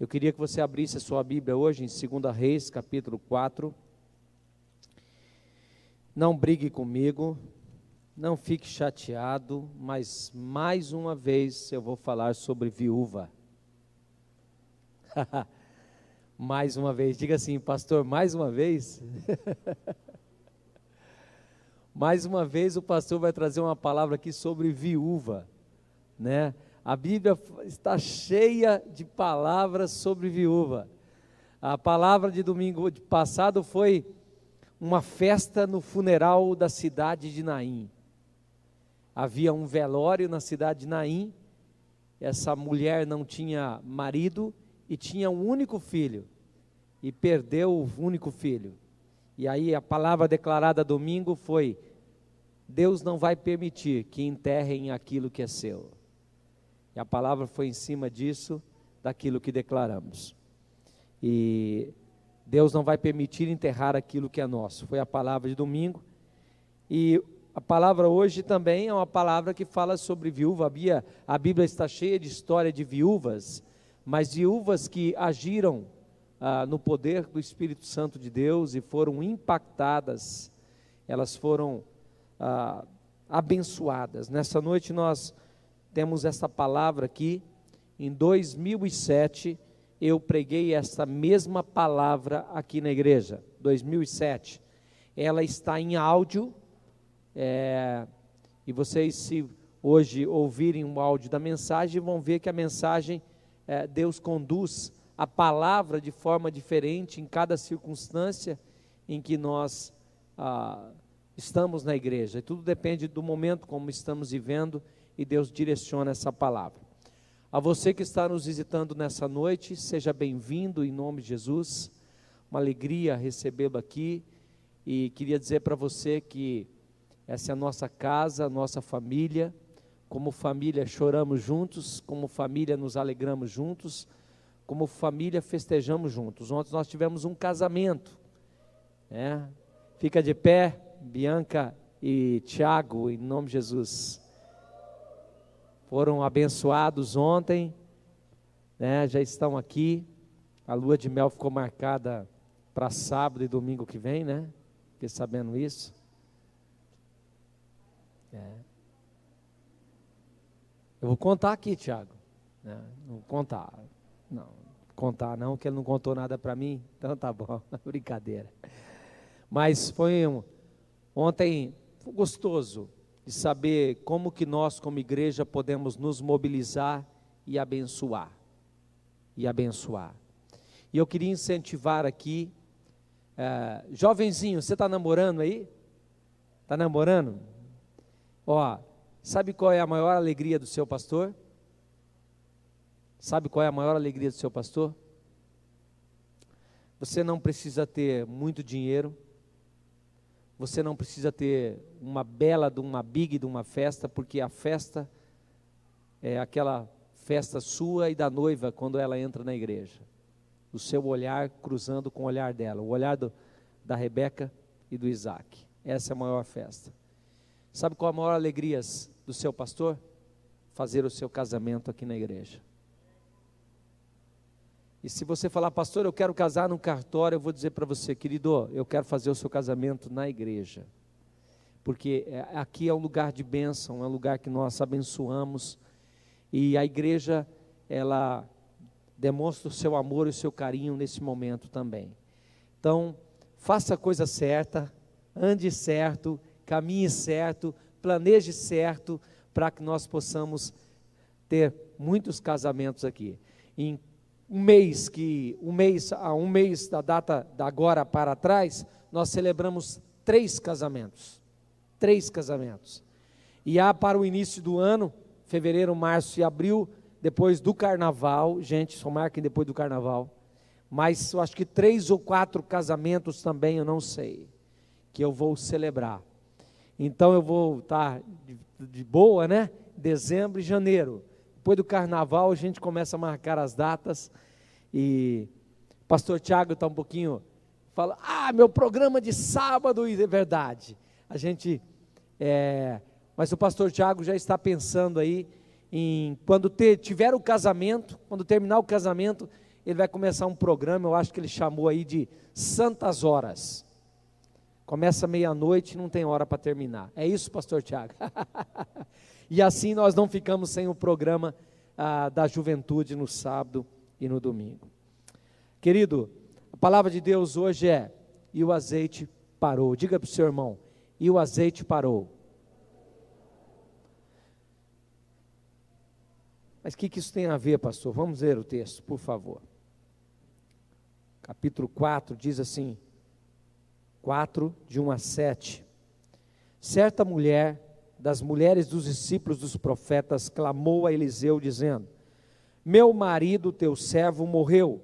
Eu queria que você abrisse a sua Bíblia hoje em 2 Reis, capítulo 4. Não brigue comigo, não fique chateado, mas mais uma vez eu vou falar sobre viúva. Mais uma vez, diga assim, pastor, mais uma vez? Mais uma vez o pastor vai trazer uma palavra aqui sobre viúva, né? A Bíblia está cheia de palavras sobre viúva. A palavra de domingo passado foi uma festa no funeral da cidade de Naim. Havia um velório na cidade de Naim. Essa mulher não tinha marido e tinha um único filho, e perdeu o único filho. E aí a palavra declarada domingo foi: Deus não vai permitir que enterrem aquilo que é seu. E a palavra foi em cima disso, daquilo que declaramos. E Deus não vai permitir enterrar aquilo que é nosso. Foi a palavra de domingo. E a palavra hoje também é uma palavra que fala sobre viúva. A Bíblia está cheia de história de viúvas, mas viúvas que agiram no poder do Espírito Santo de Deus e foram impactadas, elas foram abençoadas. Nessa noite nós temos essa palavra aqui. Em 2007 eu preguei essa mesma palavra aqui na igreja, 2007. Ela está em áudio, e vocês, se hoje ouvirem o áudio da mensagem, vão ver que a mensagem, Deus conduz a palavra de forma diferente em cada circunstância em que nós estamos na igreja. E tudo depende do momento como estamos vivendo, e Deus direciona essa palavra. A você que está nos visitando nessa noite, seja bem-vindo em nome de Jesus. Uma alegria recebê-lo aqui, e queria dizer para você que essa é a nossa casa, a nossa família. Como família choramos juntos, como família nos alegramos juntos, como família festejamos juntos. Ontem nós tivemos um casamento, Fica de pé, Bianca e Tiago, em nome de Jesus. Foram abençoados ontem, já estão aqui. A lua de mel ficou marcada para sábado e domingo que vem, Fiquei sabendo isso. Eu vou contar aqui, Tiago. Não vou contar. Não, contar não, que ele não contou nada para mim. Então tá bom, brincadeira. Mas ontem foi gostoso de saber como que nós, como igreja, podemos nos mobilizar e abençoar. E eu queria incentivar aqui, jovenzinho, você está namorando aí? Está namorando? Sabe qual é a maior alegria do seu pastor? Sabe qual é a maior alegria do seu pastor? Você não precisa ter muito dinheiro. Você não precisa ter uma big de uma festa, porque a festa é aquela festa sua e da noiva quando ela entra na igreja. O seu olhar cruzando com o olhar dela, o olhar da Rebeca e do Isaac. Essa é a maior festa. Sabe qual a maior alegria do seu pastor? Fazer o seu casamento aqui na igreja. E se você falar, pastor, eu quero casar num cartório, eu vou dizer para você, querido, eu quero fazer o seu casamento na igreja. Porque aqui é um lugar de bênção, é um lugar que nós abençoamos. E a igreja, ela demonstra o seu amor e o seu carinho nesse momento também. Então, faça a coisa certa, ande certo, caminhe certo, planeje certo, para que nós possamos ter muitos casamentos aqui. Há um mês da data da agora para trás, nós celebramos 3 casamentos. 3 casamentos. E há para o início do ano, fevereiro, março e abril, depois do carnaval, gente, só marquem depois do carnaval, mas eu acho que 3 ou 4 casamentos também, eu não sei, que eu vou celebrar. Então eu vou estar de boa, dezembro e janeiro. Depois do carnaval a gente começa a marcar as datas, e o pastor Tiago está um pouquinho, fala, meu programa de sábado, e é verdade, mas o pastor Tiago já está pensando aí, quando tiver o casamento, quando terminar o casamento, ele vai começar um programa, eu acho que ele chamou aí de Santas Horas. Começa meia-noite e não tem hora para terminar. É isso, pastor Tiago? E assim nós não ficamos sem o programa da juventude no sábado e no domingo. Querido, a palavra de Deus hoje é: e o azeite parou. Diga para o seu irmão: e o azeite parou. Mas o que isso tem a ver, pastor? Vamos ler o texto, por favor. Capítulo 4 diz assim, 4, de 1 a 7. Certa mulher, das mulheres dos discípulos dos profetas, clamou a Eliseu, dizendo: meu marido, teu servo, morreu,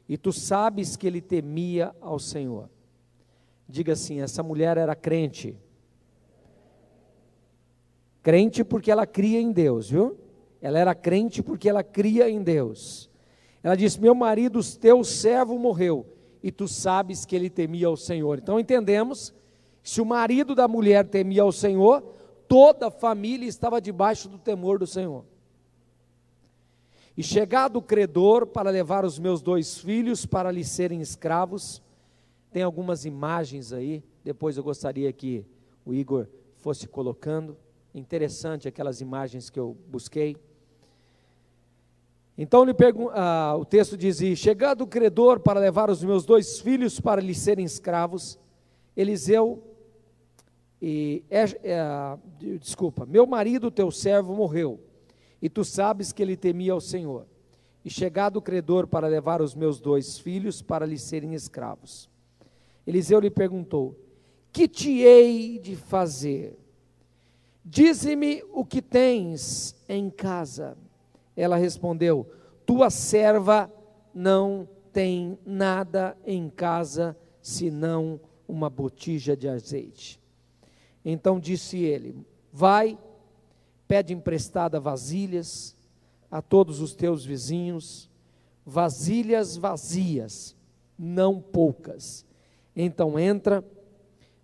e tu sabes que ele temia ao Senhor. Diga assim: essa mulher era crente. Crente porque ela cria em Deus, viu? Ela era crente porque ela cria em Deus. Ela disse: meu marido, teu servo, morreu, e tu sabes que ele temia ao Senhor. Então entendemos, se o marido da mulher temia ao Senhor, toda a família estava debaixo do temor do Senhor. E chegado o credor para levar os meus 2 filhos para lhe serem escravos, tem algumas imagens aí, depois eu gostaria que o Igor fosse colocando, interessante aquelas imagens que eu busquei. Então o texto diz: e chegado o credor para levar os meus 2 filhos para lhe serem escravos, Eliseu, meu marido, teu servo, morreu, e tu sabes que ele temia ao Senhor. E chegado o credor para levar os meus 2 filhos para lhe serem escravos, Eliseu lhe perguntou: que te hei de fazer? Dize-me o que tens em casa. Ela respondeu: tua serva não tem nada em casa, senão uma botija de azeite. Então disse ele: vai, pede emprestada vasilhas a todos os teus vizinhos, vasilhas vazias, não poucas. Então entra,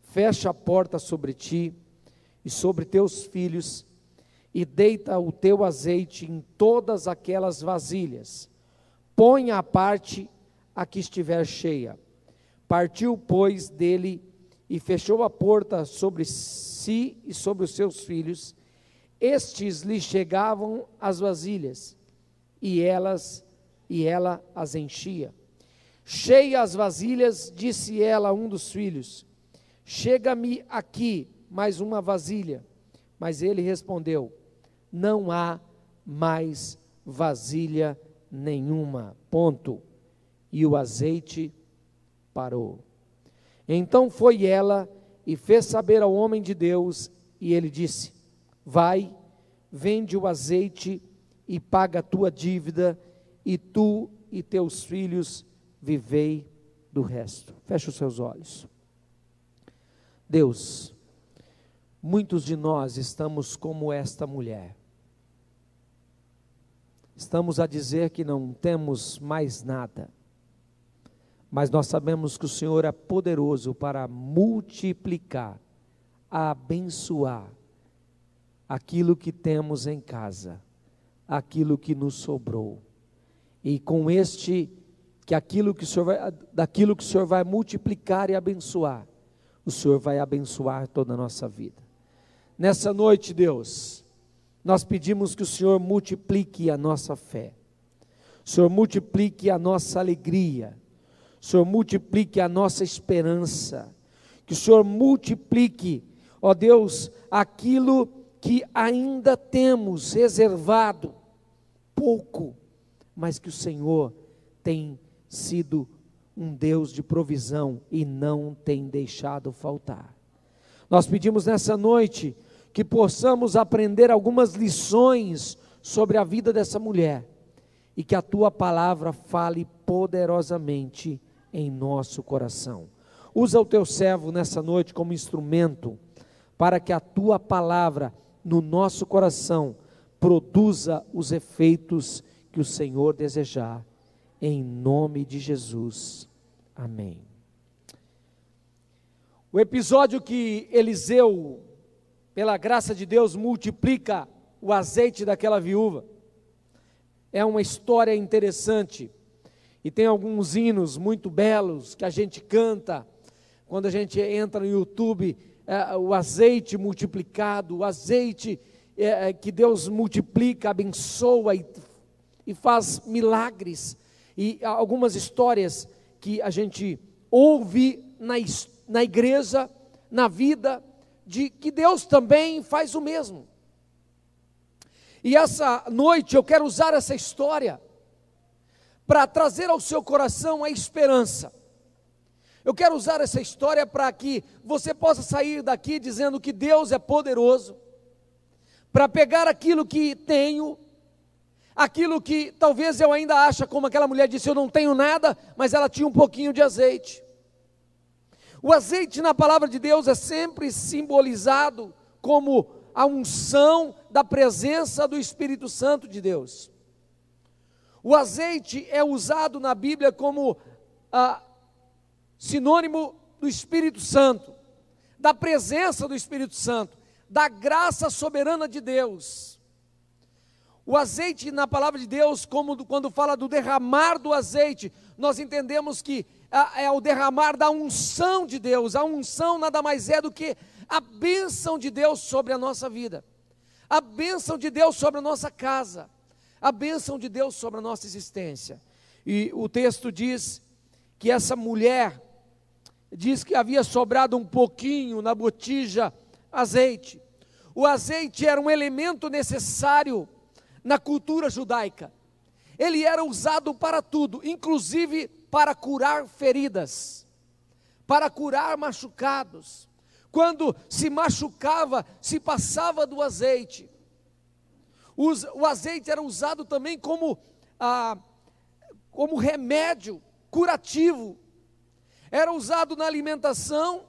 fecha a porta sobre ti e sobre teus filhos, e deita o teu azeite em todas aquelas vasilhas. Põe à parte a que estiver cheia. Partiu, pois, dele e fechou a porta sobre si e sobre os seus filhos. Estes lhe chegavam as vasilhas, e ela as enchia. Cheia as vasilhas, disse ela a um dos filhos: chega-me aqui mais uma vasilha. Mas ele respondeu: não há mais vasilha nenhuma. Ponto. E o azeite parou. Então foi ela e fez saber ao homem de Deus, e ele disse: vai, vende o azeite e paga a tua dívida, e tu e teus filhos vivei do resto. Fecha os seus olhos. Deus, muitos de nós estamos como esta mulher. Estamos a dizer que não temos mais nada, mas nós sabemos que o Senhor é poderoso para multiplicar, abençoar aquilo que temos em casa, aquilo que nos sobrou. E com daquilo que o Senhor vai multiplicar e abençoar, o Senhor vai abençoar toda a nossa vida. Nessa noite, Deus, nós pedimos que o Senhor multiplique a nossa fé, o Senhor multiplique a nossa alegria, o Senhor multiplique a nossa esperança, que o Senhor multiplique, ó Deus, aquilo que ainda temos reservado, pouco, mas que o Senhor tem sido um Deus de provisão e não tem deixado faltar. Nós pedimos nessa noite que possamos aprender algumas lições sobre a vida dessa mulher, e que a tua palavra fale poderosamente em nosso coração. Usa o teu servo nessa noite como instrumento, para que a tua palavra no nosso coração produza os efeitos que o Senhor desejar, em nome de Jesus, amém. O episódio que Eliseu, pela graça de Deus, multiplica o azeite daquela viúva, é uma história interessante, E tem alguns hinos muito belos que a gente canta, quando a gente entra no YouTube, o azeite multiplicado, o azeite que Deus multiplica, abençoa e faz milagres. E algumas histórias que a gente ouve na igreja, na vida, de que Deus também faz o mesmo. E essa noite eu quero usar essa história para trazer ao seu coração a esperança. Eu quero usar essa história para que você possa sair daqui dizendo que Deus é poderoso, para pegar aquilo que tenho, aquilo que talvez eu ainda ache, como aquela mulher disse, eu não tenho nada, mas ela tinha um pouquinho de azeite. O azeite na palavra de Deus é sempre simbolizado como a unção da presença do Espírito Santo de Deus. O azeite é usado na Bíblia como sinônimo do Espírito Santo, da presença do Espírito Santo, da graça soberana de Deus. O azeite na palavra de Deus, quando fala do derramar do azeite, nós entendemos que é o derramar da unção de Deus. A unção nada mais é do que a bênção de Deus sobre a nossa vida, a bênção de Deus sobre a nossa casa, a bênção de Deus sobre a nossa existência. E o texto diz que essa mulher, diz que havia sobrado um pouquinho na botija azeite. O azeite era um elemento necessário na cultura judaica. Ele era usado para tudo, inclusive para curar feridas, para curar machucados. Quando se machucava, se passava do azeite. O azeite era usado também como remédio curativo. Era usado na alimentação,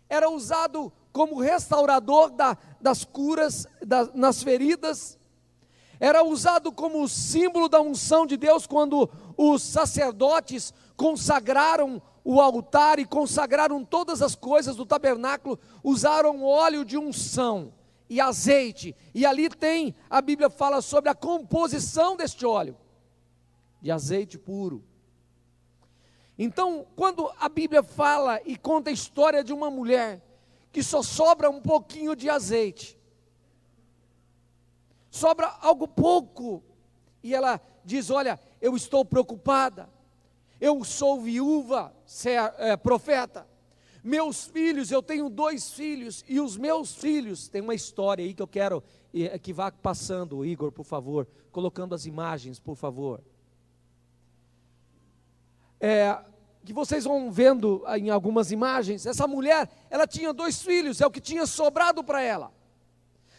era usado como restaurador das curas, nas feridas. Era usado como símbolo da unção de Deus, quando os sacerdotes consagraram o altar e consagraram todas as coisas do tabernáculo, usaram óleo de unção e azeite, e ali a Bíblia fala sobre a composição deste óleo, de azeite puro. Então, quando a Bíblia fala e conta a história de uma mulher, que só sobra um pouquinho de azeite, sobra algo pouco, e ela diz, olha, eu estou preocupada, eu sou viúva, profeta, meus filhos, eu tenho 2 filhos, e os meus filhos, tem uma história aí que eu quero que vá passando, Igor, por favor, colocando as imagens, por favor, que vocês vão vendo em algumas imagens. Essa mulher, ela tinha 2 filhos, é o que tinha sobrado para ela,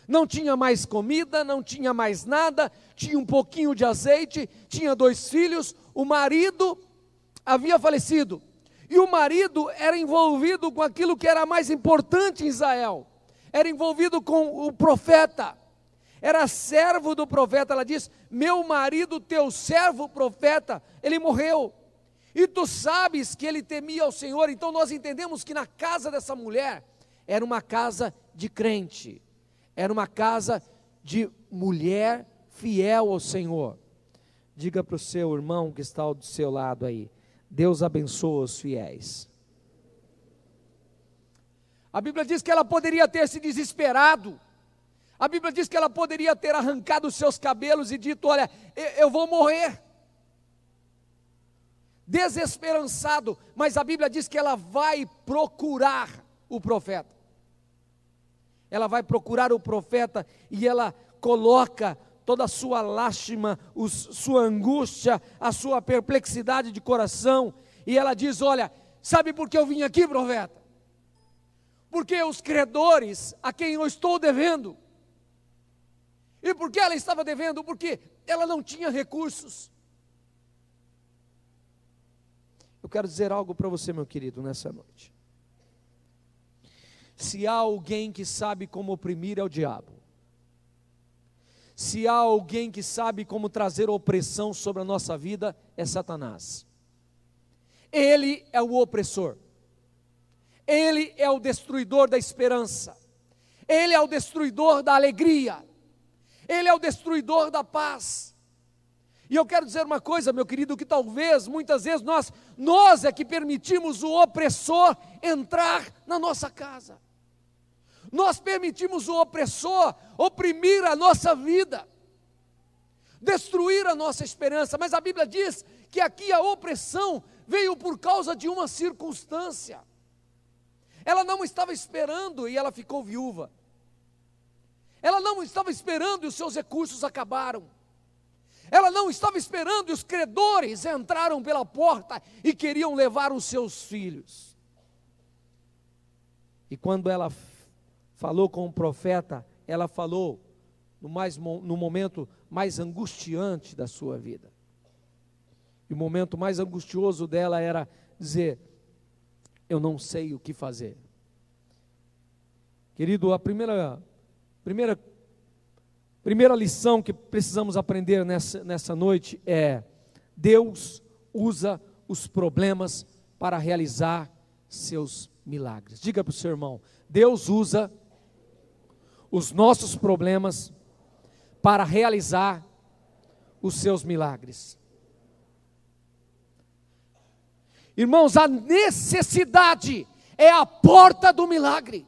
não tinha mais comida, não tinha mais nada, tinha um pouquinho de azeite, tinha 2 filhos, o marido havia falecido, e o marido era envolvido com aquilo que era mais importante em Israel, era envolvido com o profeta, era servo do profeta. Ela diz, meu marido, teu servo profeta, ele morreu, e tu sabes que ele temia ao Senhor. Então nós entendemos que na casa dessa mulher, era uma casa de crente, era uma casa de mulher fiel ao Senhor. Diga para o seu irmão que está do seu lado aí, Deus abençoa os fiéis. A Bíblia diz que ela poderia ter se desesperado, a Bíblia diz que ela poderia ter arrancado os seus cabelos e dito, olha, eu vou morrer, desesperançado, mas a Bíblia diz que ela vai procurar o profeta. Ela vai procurar o profeta e ela coloca toda a sua lástima, sua angústia, a sua perplexidade de coração, e ela diz, olha, sabe por que eu vim aqui, profeta? Porque os credores a quem eu estou devendo. E por que ela estava devendo? Porque ela não tinha recursos. Eu quero dizer algo para você, meu querido, nessa noite. Se há alguém que sabe como oprimir, é o diabo. Se há alguém que sabe como trazer opressão sobre a nossa vida, é Satanás. Ele é o opressor. Ele é o destruidor da esperança. Ele é o destruidor da alegria. Ele é o destruidor da paz. E eu quero dizer uma coisa, meu querido, que talvez, muitas vezes, nós é que permitimos o opressor entrar na nossa casa. Nós permitimos o opressor oprimir a nossa vida, destruir a nossa esperança. Mas a Bíblia diz que aqui a opressão veio por causa de uma circunstância. Ela não estava esperando e ela ficou viúva. Ela não estava esperando e os seus recursos acabaram. Ela não estava esperando e os credores entraram pela porta e queriam levar os seus filhos. E quando ela falou com o profeta, ela falou no momento mais angustiante da sua vida. E o momento mais angustioso dela era dizer: eu não sei o que fazer. Querido, a primeira lição que precisamos aprender nessa noite é: Deus usa os problemas para realizar seus milagres. Diga para o seu irmão: Deus usa os nossos problemas para realizar os seus milagres. Irmãos, a necessidade é a porta do milagre.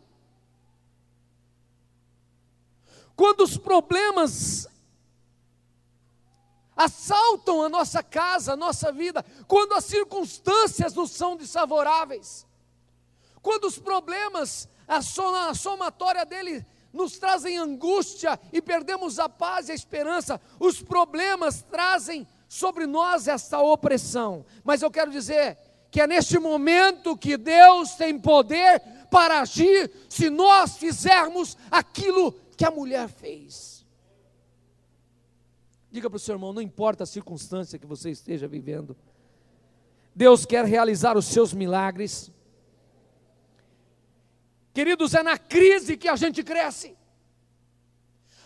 Quando os problemas assaltam a nossa casa, a nossa vida, quando as circunstâncias nos são desfavoráveis, quando os problemas, a somatória dele nos trazem angústia e perdemos a paz e a esperança, os problemas trazem sobre nós essa opressão. Mas eu quero dizer que é neste momento que Deus tem poder para agir, se nós fizermos aquilo que a mulher fez. Diga para o seu irmão: não importa a circunstância que você esteja vivendo, Deus quer realizar os seus milagres. Queridos, é na crise que a gente cresce.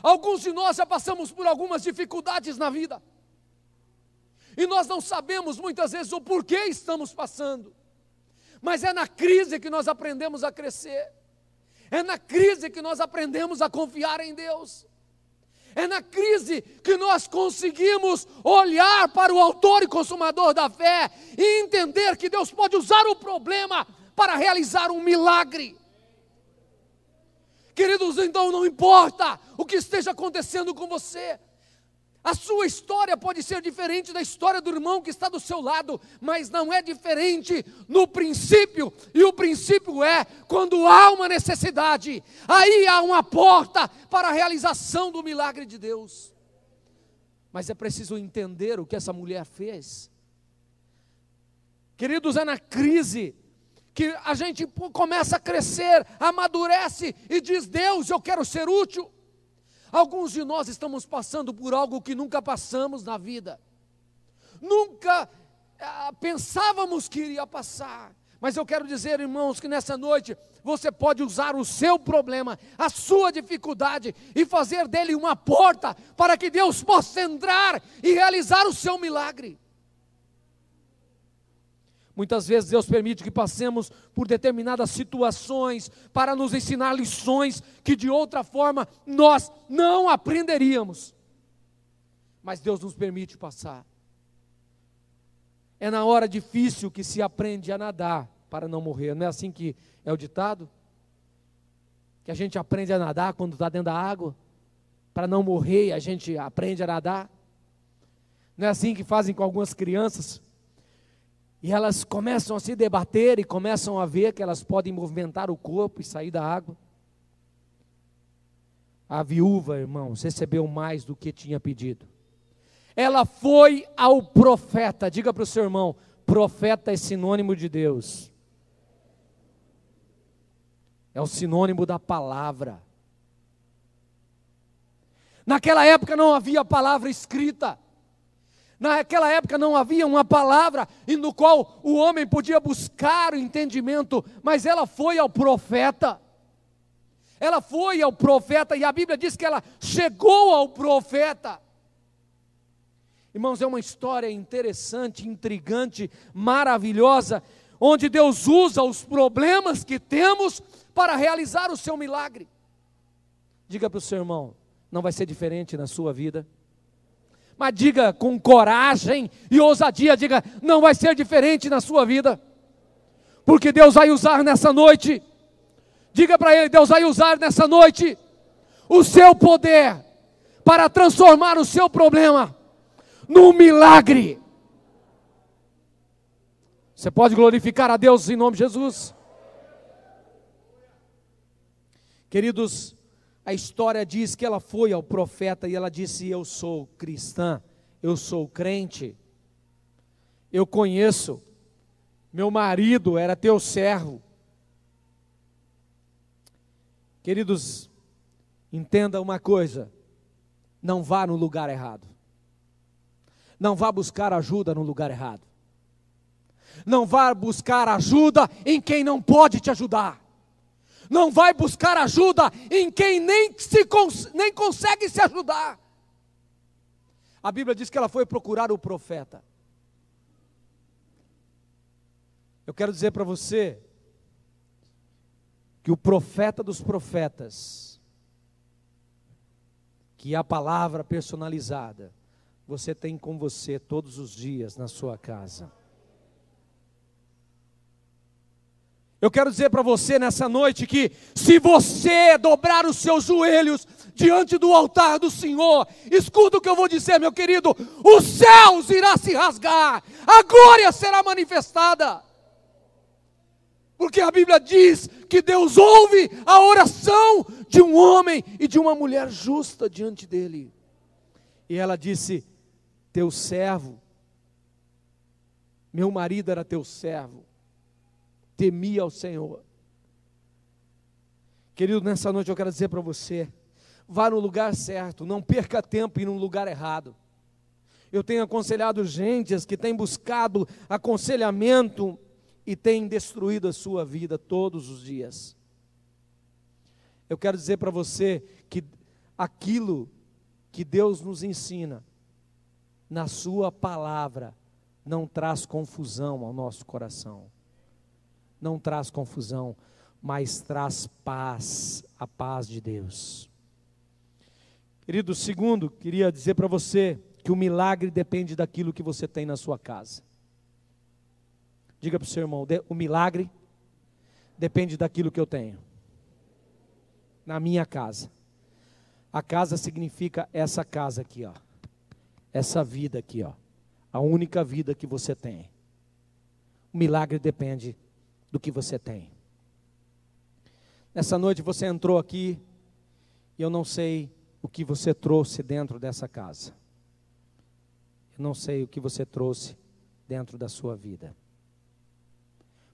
Alguns de nós já passamos por algumas dificuldades na vida, e nós não sabemos muitas vezes o porquê estamos passando, mas é na crise que nós aprendemos a crescer. É na crise que nós aprendemos a confiar em Deus. É na crise que nós conseguimos olhar para o autor e consumador da fé e entender que Deus pode usar o problema para realizar um milagre. Queridos, então não importa o que esteja acontecendo com você. A sua história pode ser diferente da história do irmão que está do seu lado, mas não é diferente no princípio, e o princípio é: quando há uma necessidade, aí há uma porta para a realização do milagre de Deus. Mas é preciso entender o que essa mulher fez. Queridos, é na crise que a gente começa a crescer, amadurece e diz: Deus, eu quero ser útil. Alguns de nós estamos passando por algo que nunca passamos na vida, nunca pensávamos que iria passar. Mas eu quero dizer, irmãos, que nessa noite você pode usar o seu problema, a sua dificuldade, e fazer dele uma porta para que Deus possa entrar e realizar o seu milagre. Muitas vezes Deus permite que passemos por determinadas situações para nos ensinar lições que de outra forma nós não aprenderíamos. Mas Deus nos permite passar. É na hora difícil que se aprende a nadar para não morrer. Não é assim que é o ditado? Que a gente aprende a nadar quando está dentro da água, para não morrer, a gente aprende a nadar. Não é assim que fazem com algumas crianças? E elas começam a se debater e começam a ver que elas podem movimentar o corpo e sair da água. A viúva, irmãos, recebeu mais do que tinha pedido. Ela foi ao profeta. Diga para o seu irmão: profeta é sinônimo de Deus. É o sinônimo da palavra. Naquela época não havia palavra escrita. Naquela época não havia uma palavra no qual o homem podia buscar o entendimento, mas ela foi ao profeta. Ela foi ao profeta e a Bíblia diz que ela chegou ao profeta. Irmãos, é uma história interessante, intrigante, maravilhosa, onde Deus usa os problemas que temos para realizar o seu milagre. Diga para o seu irmão: não vai ser diferente na sua vida. mas diga com coragem e ousadia, diga, não vai ser diferente na sua vida, porque Deus vai usar nessa noite, diga para ele, Deus vai usar nessa noite o seu poder para transformar o seu problema num milagre. Você pode glorificar a Deus em nome de Jesus? Queridos, a história diz que ela foi ao profeta e ela disse, eu sou cristã, eu sou crente, eu conheço, meu marido era teu servo. Queridos, entenda uma coisa, não vá no lugar errado, não vá buscar ajuda no lugar errado, não vá buscar ajuda em quem não pode te ajudar, não vai buscar ajuda em quem nem consegue se ajudar. A Bíblia diz que ela foi procurar o profeta. Eu quero dizer para você que o profeta dos profetas, que é a palavra personalizada, você tem com você todos os dias na sua casa. Eu quero dizer para você nessa noite que se você dobrar os seus joelhos diante do altar do Senhor, escuta o que eu vou dizer, meu querido, os céus irá se rasgar, a glória será manifestada. Porque a Bíblia diz que Deus ouve a oração de um homem e de uma mulher justa diante dele. E ela disse, teu servo, meu marido era teu servo, temia ao Senhor. Querido, nessa noite eu quero dizer para você, vá no lugar certo, não perca tempo em um lugar errado. Eu tenho aconselhado gentes que têm buscado aconselhamento e têm destruído a sua vida todos os dias. Eu quero dizer para você que aquilo que Deus nos ensina na sua palavra não traz confusão ao nosso coração. Não traz confusão, mas traz paz, a paz de Deus. Querido, segundo, queria dizer para você que o milagre depende daquilo que você tem na sua casa. Diga para o seu irmão, o milagre depende daquilo que eu tenho na minha casa. A casa significa essa casa aqui, ó. Essa vida aqui, ó. A única vida que você tem. O milagre depende do que você tem. Nessa noite você entrou aqui e eu não sei o que você trouxe dentro dessa casa. Eu não sei o que você trouxe dentro da sua vida.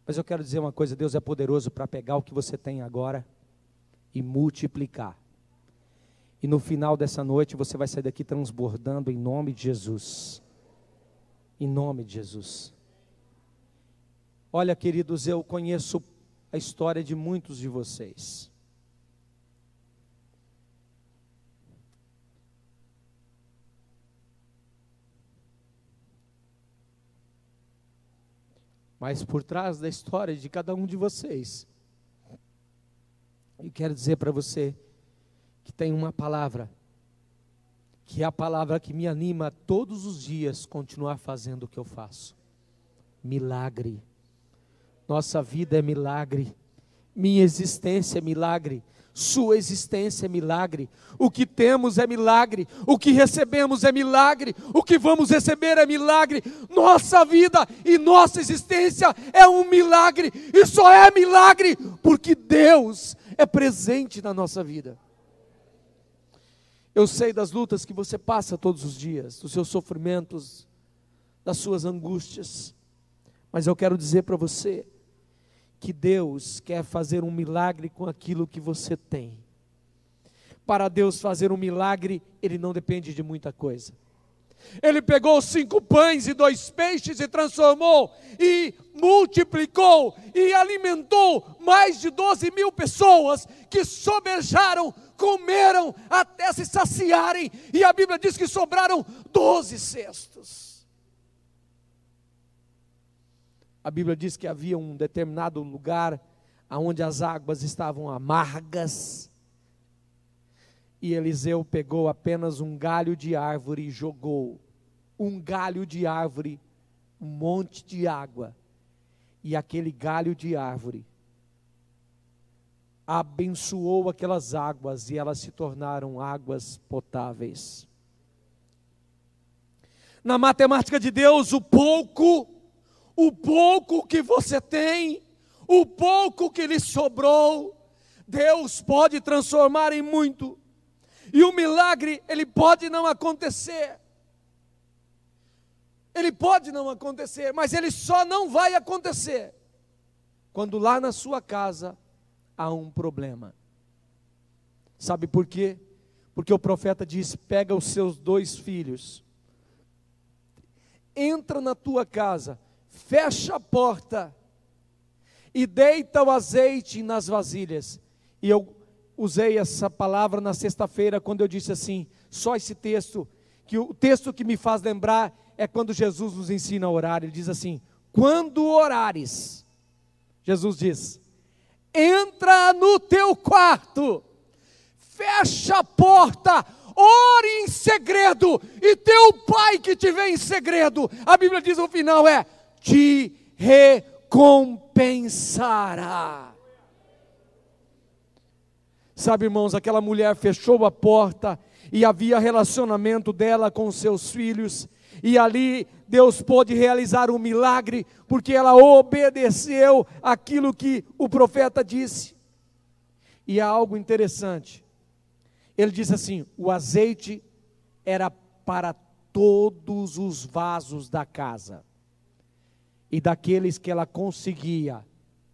Mas eu quero dizer uma coisa, Deus é poderoso para pegar o que você tem agora e multiplicar. E no final dessa noite você vai sair daqui transbordando em nome de Jesus. Em nome de Jesus. Olha, queridos, eu conheço a história de muitos de vocês. Mas por trás da história de cada um de vocês, eu quero dizer para você que tem uma palavra, que é a palavra que me anima todos os dias continuar fazendo o que eu faço. Milagre. Nossa vida é milagre, minha existência é milagre, sua existência é milagre, o que temos é milagre, o que recebemos é milagre, o que vamos receber é milagre, nossa vida e nossa existência é um milagre, e só é milagre porque Deus é presente na nossa vida. Eu sei das lutas que você passa todos os dias, dos seus sofrimentos, das suas angústias, mas eu quero dizer para você, que Deus quer fazer um milagre com aquilo que você tem. Para Deus fazer um milagre, Ele não depende de muita coisa. Ele pegou 5 pães e 2 peixes e transformou, e multiplicou, e alimentou mais de 12.000 pessoas, que sobejaram, comeram até se saciarem, e a Bíblia diz que sobraram 12 cestos. A Bíblia diz que havia um determinado lugar onde as águas estavam amargas, E Eliseu pegou apenas um galho de árvore e jogou um galho de árvore, um monte de água, e aquele galho de árvore abençoou aquelas águas e elas se tornaram águas potáveis. Na matemática de Deus, o pouco que você tem, o pouco que lhe sobrou, Deus pode transformar em muito. E o milagre, ele pode não acontecer. Ele pode não acontecer, mas ele só não vai acontecer quando lá na sua casa há um problema. Sabe por quê? Porque o profeta diz: pega os seus 2 filhos, entra na tua casa, fecha a porta e deita o azeite nas vasilhas. E eu usei essa palavra na sexta-feira, quando eu disse assim, só esse texto, que o texto que me faz lembrar é quando Jesus nos ensina a orar. Ele diz assim: quando orares, Jesus diz, entra no teu quarto, fecha a porta, ore em segredo, e teu pai que te vê em segredo, a Bíblia diz no final, te recompensará. Sabe, irmãos, aquela mulher fechou a porta, e havia relacionamento dela com seus filhos, e ali Deus pôde realizar um milagre, porque ela obedeceu aquilo que o profeta disse. E há algo interessante, ele disse assim: o azeite era para todos os vasos da casa, e daqueles que ela conseguia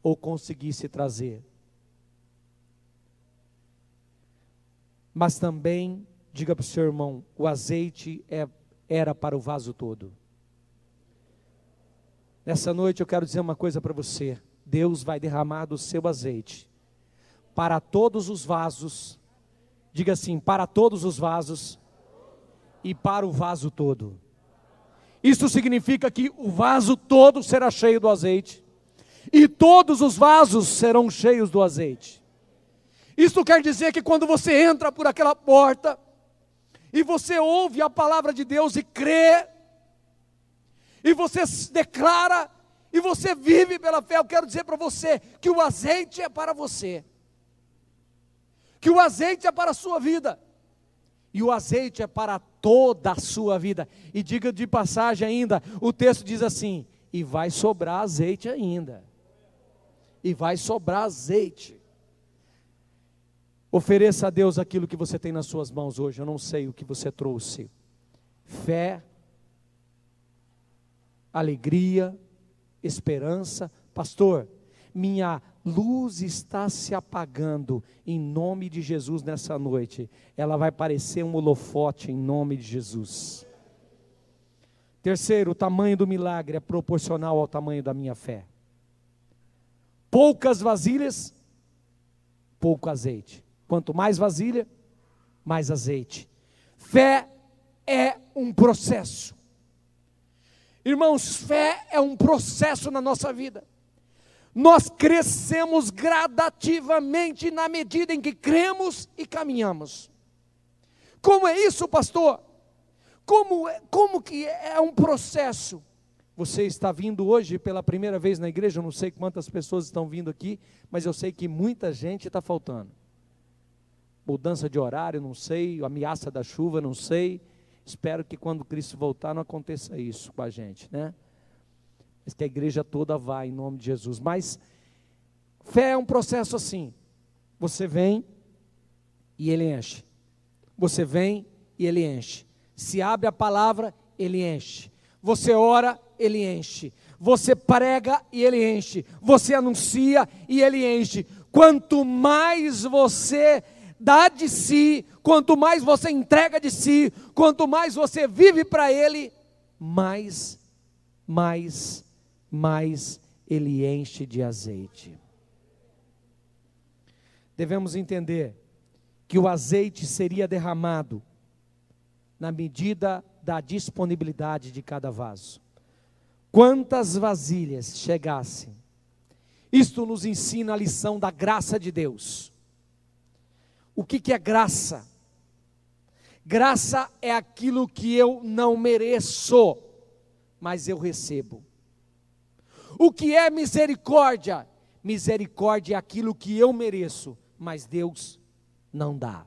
ou conseguisse trazer. Mas também, diga para o seu irmão, o azeite era para o vaso todo. Nessa noite eu quero dizer uma coisa para você: Deus vai derramar do seu azeite para todos os vasos. Diga assim: para todos os vasos e para o vaso todo. Isso significa que o vaso todo será cheio do azeite e todos os vasos serão cheios do azeite. Isso quer dizer que quando você entra por aquela porta e você ouve a palavra de Deus e crê, e você declara, e você vive pela fé, eu quero dizer para você que o azeite é para você, que o azeite é para a sua vida, e o azeite é para toda a sua vida. E diga de passagem ainda, o texto diz assim: e vai sobrar azeite ainda, e vai sobrar azeite. Ofereça a Deus aquilo que você tem nas suas mãos hoje. Eu não sei o que você trouxe: fé, alegria, esperança. Pastor, minha luz está se apagando. Em nome de Jesus, nessa noite ela vai parecer um holofote, em nome de Jesus. Terceiro, o tamanho do milagre é proporcional ao tamanho da minha fé. Poucas vasilhas, pouco azeite. Quanto mais vasilha, mais azeite. Fé é um processo. Irmãos, fé é um processo na nossa vida. Nós crescemos gradativamente na medida em que cremos e caminhamos. Como é isso, pastor? Como que é um processo? Você está vindo hoje pela primeira vez na igreja, eu não sei quantas pessoas estão vindo aqui, mas eu sei que muita gente está faltando. Mudança de horário, não sei, ameaça da chuva, não sei. Espero que quando Cristo voltar não aconteça isso com a gente, né? Mas que a igreja toda vá em nome de Jesus. Mas fé é um processo assim: você vem e ele enche, você vem e ele enche, se abre a palavra, ele enche, você ora, ele enche, você prega e ele enche, você anuncia e ele enche. Quanto mais você dá de si, quanto mais você entrega de si, quanto mais você vive para ele, mais ele enche de azeite. Devemos entender que o azeite seria derramado na medida da disponibilidade de cada vaso. Quantas vasilhas chegassem, isto nos ensina a lição da graça de Deus. O que é graça? Graça é aquilo que eu não mereço, mas eu recebo. O que é misericórdia? Misericórdia é aquilo que eu mereço, mas Deus não dá.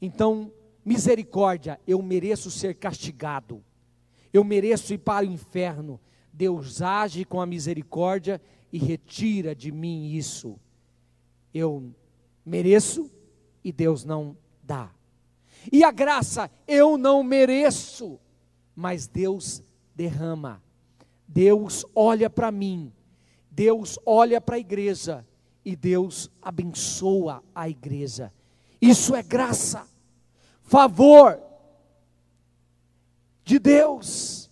Então, misericórdia, eu mereço ser castigado, eu mereço ir para o inferno. Deus age com a misericórdia e retira de mim isso. Eu mereço e Deus não dá. E a graça, eu não mereço, mas Deus derrama. Deus olha para mim, Deus olha para a igreja e Deus abençoa a igreja. Isso é graça, favor de Deus.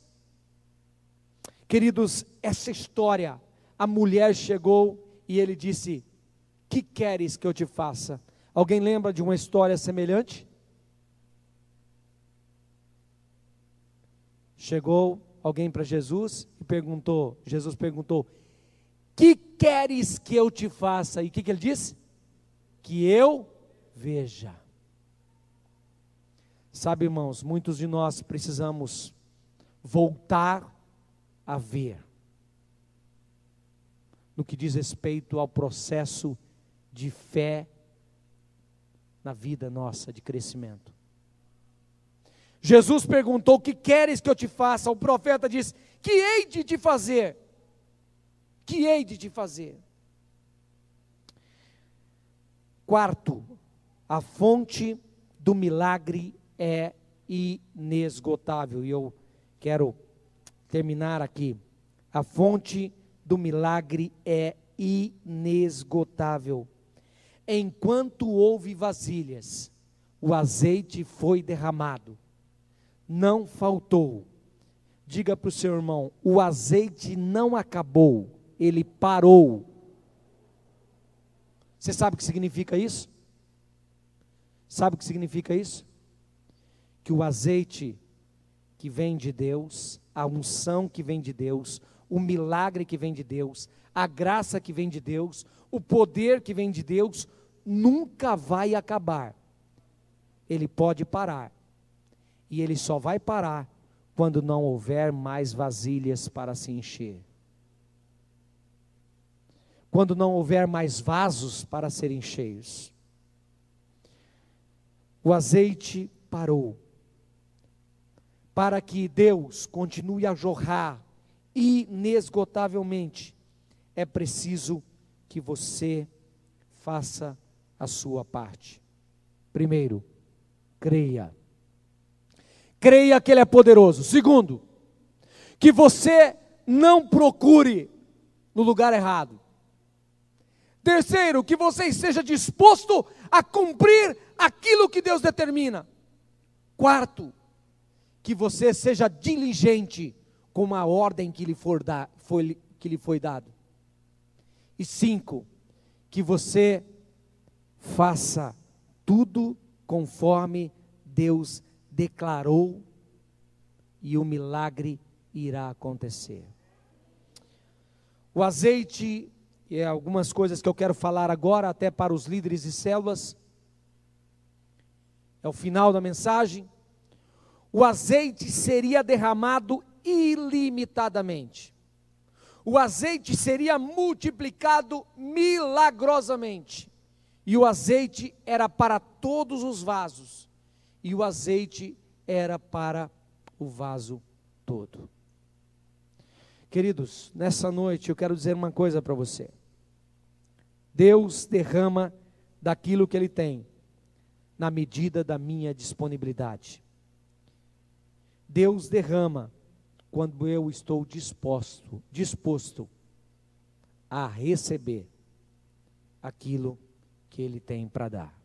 Queridos, essa história, a mulher chegou e ele disse: que queres que eu te faça? Alguém lembra de uma história semelhante? Chegou alguém para Jesus e perguntou, Jesus perguntou: que queres que eu te faça? E o que ele disse? Que eu veja. Sabe, irmãos, muitos de nós precisamos voltar a ver, no que diz respeito ao processo de fé na vida nossa de crescimento. Jesus perguntou: o que queres que eu te faça? O profeta disse: que hei de te fazer? Que hei de te fazer? Quarto, a fonte do milagre é inesgotável. E eu quero terminar aqui. A fonte do milagre é inesgotável. Enquanto houve vasilhas, o azeite foi derramado, não faltou. Diga para o seu irmão: o azeite não acabou, ele parou. Você sabe o que significa isso? Sabe o que significa isso? Que o azeite que vem de Deus, a unção que vem de Deus, o milagre que vem de Deus, a graça que vem de Deus, o poder que vem de Deus, nunca vai acabar. Ele pode parar, e ele só vai parar quando não houver mais vasilhas para se encher, quando não houver mais vasos para serem cheios. O azeite parou. Para que Deus continue a jorrar inesgotavelmente, é preciso que você faça a sua parte. Primeiro, creia. Creia que Ele é poderoso. Segundo, que você não procure no lugar errado. Terceiro, que você esteja disposto a cumprir aquilo que Deus determina. Quarto, que você seja diligente com a ordem que lhe foi dado. E 5, que você faça tudo conforme Deus declarou, e o milagre irá acontecer. O azeite, e algumas coisas que eu quero falar agora, até para os líderes de células, é o final da mensagem. O azeite seria derramado ilimitadamente. O azeite seria multiplicado milagrosamente. E o azeite era para todos os vasos. E o azeite era para o vaso todo. Queridos, nessa noite eu quero dizer uma coisa para você. Deus derrama daquilo que Ele tem, na medida da minha disponibilidade. Deus derrama quando eu estou disposto a receber aquilo que Ele tem para dar.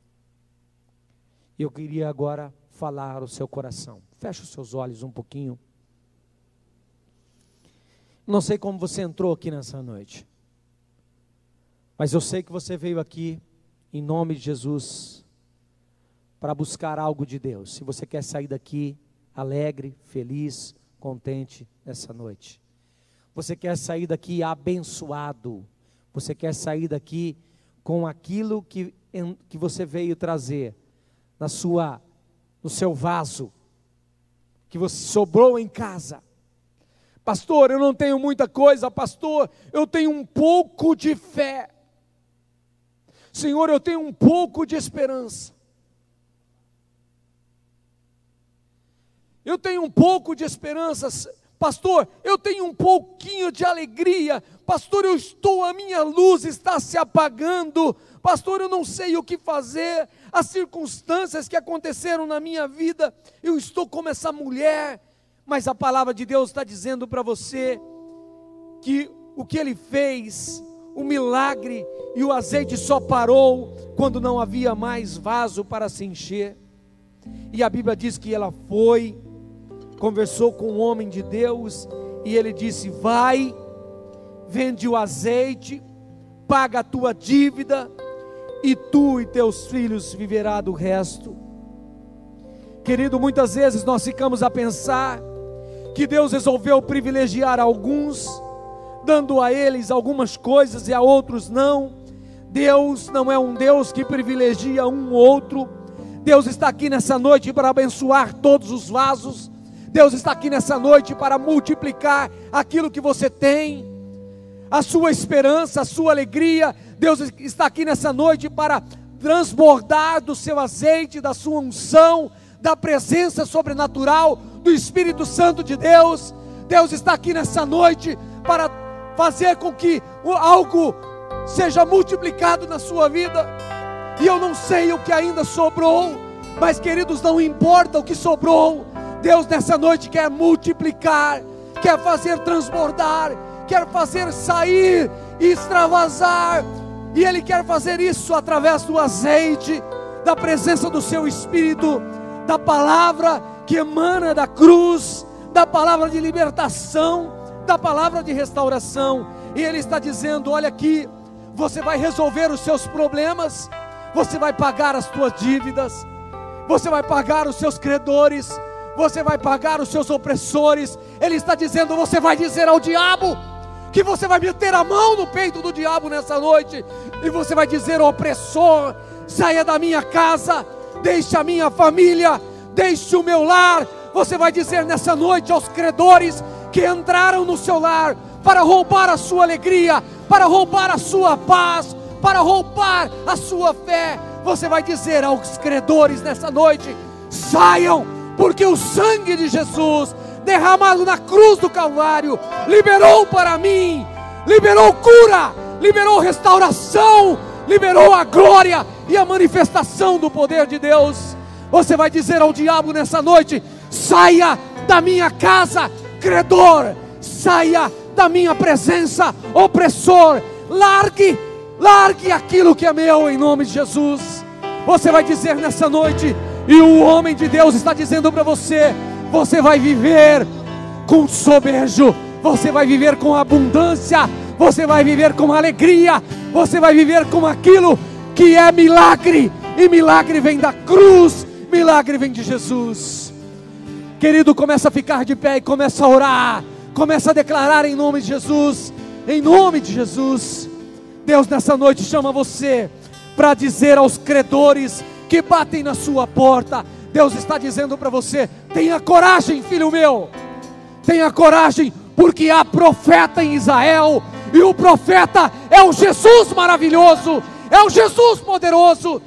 Eu queria agora falar ao seu coração. Feche os seus olhos um pouquinho. Não sei como você entrou aqui nessa noite, mas eu sei que você veio aqui em nome de Jesus para buscar algo de Deus. Se você quer sair daqui alegre, feliz, contente nessa noite, você quer sair daqui abençoado, você quer sair daqui com aquilo que você veio trazer no seu vaso, que você sobrou em casa. Pastor, eu não tenho muita coisa. Pastor, eu tenho um pouco de fé. Senhor, eu tenho um pouco de esperança. Eu tenho um pouco de esperança. Pastor, eu tenho um pouquinho de alegria. Pastor, a minha luz está se apagando. Pastor, eu não sei o que fazer. As circunstâncias que aconteceram na minha vida, eu estou como essa mulher. Mas a palavra de Deus está dizendo para você que o que Ele fez, o milagre e o azeite só parou quando não havia mais vaso para se encher. E a Bíblia diz que ela foi, conversou com um homem de Deus e ele disse: vai, vende o azeite, paga a tua dívida e tu e teus filhos viverá do resto. Querido, muitas vezes nós ficamos a pensar que Deus resolveu privilegiar alguns, dando a eles algumas coisas e a outros não. Deus não é um Deus que privilegia um ou outro. Deus está aqui nessa noite para abençoar todos os vasos. Deus está aqui nessa noite para multiplicar aquilo que você tem, a sua esperança, a sua alegria. Deus está aqui nessa noite para transbordar do seu azeite, da sua unção, da presença sobrenatural do Espírito Santo de Deus. Deus está aqui nessa noite para fazer com que algo seja multiplicado na sua vida. E eu não sei o que ainda sobrou, mas queridos, não importa o que sobrou, Deus nessa noite quer multiplicar, quer fazer transbordar, quer fazer sair e extravasar, e Ele quer fazer isso através do azeite, da presença do seu Espírito, da palavra que emana da cruz, da palavra de libertação, da palavra de restauração. E Ele está dizendo: olha aqui, você vai resolver os seus problemas, você vai pagar as suas dívidas, você vai pagar os seus credores, você vai pagar os seus opressores. Ele está dizendo: você vai dizer ao diabo que você vai meter a mão no peito do diabo nessa noite, e você vai dizer: opressor, saia da minha casa, deixe a minha família, deixe o meu lar. Você vai dizer nessa noite aos credores que entraram no seu lar para roubar a sua alegria, para roubar a sua paz, para roubar a sua fé. Você vai dizer aos credores nessa noite: saiam, porque o sangue de Jesus derramado na cruz do Calvário liberou para mim, liberou cura, liberou restauração, liberou a glória e a manifestação do poder de Deus. Você vai dizer ao diabo nessa noite: saia da minha casa, credor, saia da minha presença, opressor, largue aquilo que é meu, em nome de Jesus. Você vai dizer nessa noite, e o homem de Deus está dizendo para você: você vai viver com sobejo, você vai viver com abundância, você vai viver com alegria, você vai viver com aquilo que é milagre, e milagre vem da cruz, milagre vem de Jesus. Querido, começa a ficar de pé e começa a orar, começa a declarar em nome de Jesus, em nome de Jesus. Deus nessa noite chama você para dizer aos credores que batem na sua porta. Deus está dizendo para você: tenha coragem, filho meu, tenha coragem, porque há profeta em Israel, e o profeta é o Jesus maravilhoso, é o Jesus poderoso.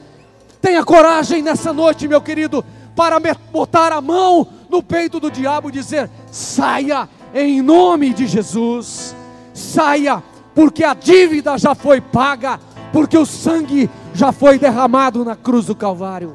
Tenha coragem nessa noite, meu querido, para botar a mão no peito do diabo e dizer: saia em nome de Jesus, saia, porque a dívida já foi paga, porque o sangue já foi derramado na cruz do Calvário.